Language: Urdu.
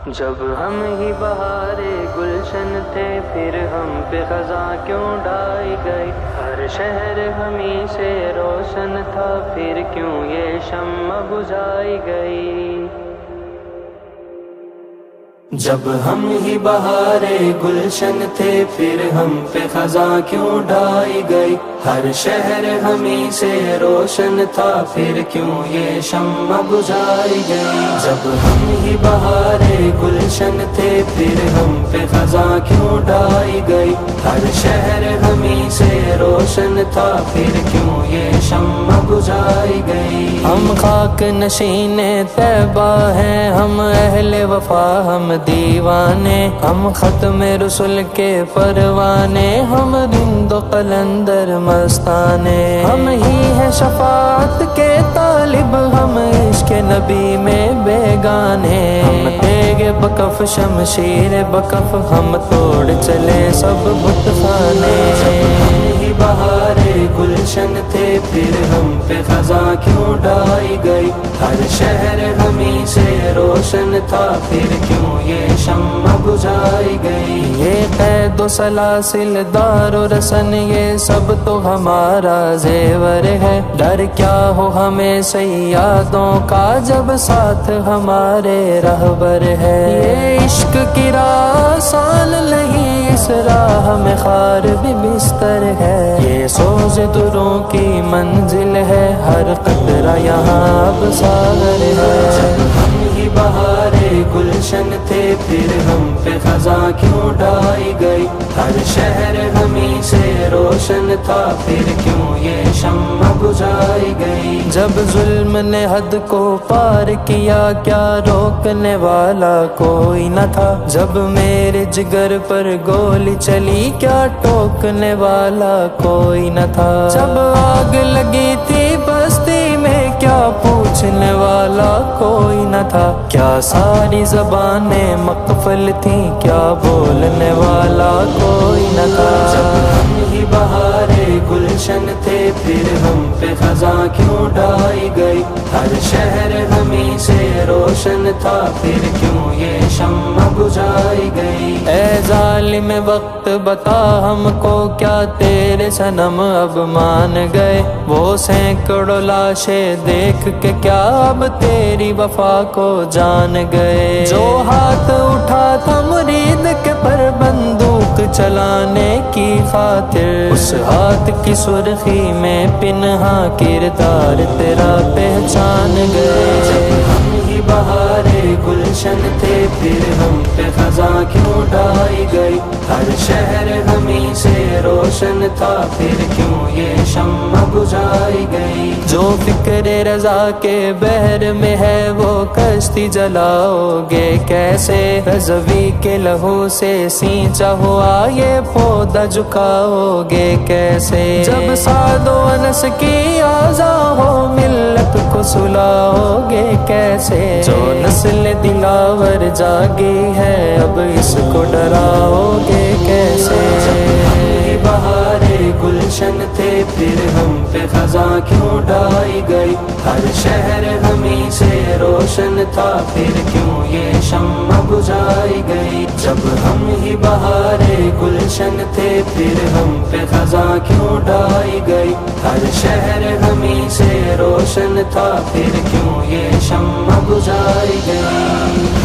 جب ہم ہی بہار گلشن تھے پھر ہم پہ خزاں کیوں ڈائی گئی، ہر شہر ہمیں سے روشن تھا پھر کیوں یہ شمع بجھائی گئی۔ جب ہم ہی بہار گلشن تھے پھر ہم پہ خزاں کیوں ڈائی گئی، ہر شہر ہمیں سے روشن تھا پھر کیوں یہ شمع بجھائی گئی۔ جب ہم ہی بہار گلشن تھے پھر ہم پہ خزاں کیوں ڈائی گئی، ہر شہر ہمیں سے روشن تھا پھر کیوں یہ شمع بجھائی گئی۔ ہم خاک نشین طیبہ ہیں، ہم اہل وفا ہم دیوانے، ہم ختم رسل کے پروانے، ہم رند و قلندر مستانے، ہم ہی ہیں شفاعت کے طالب، ہم عشق نبی میں بیگانے، ہم تیغ بکف شمشیر بکف، ہم توڑ چلے سب بت خانے۔ ہم ہی بہار گلشن تھے پھر ہم پہ خزاں کیوں ڈائی گئی، ہر شہر ہمیں سے روشن تھا پھر کیوں یہ شمع بجھائی گئی۔ یہ قید و سلاسل دار و رسن یہ سب تو ہمارا زیور ہے، ڈر کیا ہو ہمیں سیادوں کا جب ساتھ ہمارے رہبر ہے۔ یہ عشق کی راہ آسان نہیں، اس راہ میں خار بھی بستر ہے، یہ سوز دروں کی منزل ہے، ہر قطرہ یہاں اب ساغر ہے۔ جب ہم ہی بہار گلشن تھے پھر ہم پہ خزاں کیوں ڈائی گئی، ہر شہر ہمیں سے روشن تھا پھر کیوں یہ شمع بجھائی گئی۔ جب ظلم نے حد کو پار کیا کیا روکنے والا کوئی نہ تھا، جب میرے جگر پر گولی چلی کیا ٹوکنے والا کوئی نہ تھا، جب آگ لگی تھی بستی میں کیا پوچھنے والا کوئی نہ تھا، کیا ساری زبانیں مقفل تھیں کیا بولنے والا کوئی نہ تھا۔ جب ہم ہی بہار گلشن تھے پھر ہم پہ خزاں کیوں ڈائی گئی، ہر شہر ہمیں سے روشن تھا پھر کیوں یہ شمع بجھائی گئی۔ اے ظالم وقت بتا ہم کو کیا تیرے صنم اب مان گئے، وہ سینکڑوں لاشیں دیکھ کے کیا اب تیری وفا کو جان گئے، جو ہاتھ اٹھا تھا مرید کے پر بندوق چلانے کی خاطر، اس ہاتھ کی سرخی میں پنہاں کردار تیرا پہچان گئے۔ جب ہم ہی بہار گلشن تھے پھر ہم پہ خزاں کیوں ڈائی گئی، ہر شہر ہمیں سے روشن تھا پھر کیوں یہ شمع بجھائی گئی۔ جو فکر رضا کے بحر میں ہے وہ کشتی جلاؤ گے کیسے، رضوی کے لہو سے سینچا ہوا یہ پودا جھکاؤ گے کیسے، جب سعد و انس کی آزاں ہو ملت کو سلاؤ گے کیسے، جو نسل دلاور جاگی ہے اب اس کو ڈراؤ گے کیسے۔ بہار گلشن تھے پھر ہم پہ خزاں کیوں ڈائی گئی، ہر شہر ہمیں سے روشن تھا پھر کیوں یہ شمع بجھائی گئی۔ جب ہم ہی بہار گلشن تھے پھر ہم پہ خزاں کیوں ڈائی گئی، ہر شہر ہمیں سے روشن تھا پھر کیوں یہ شمع بجھائی گئی۔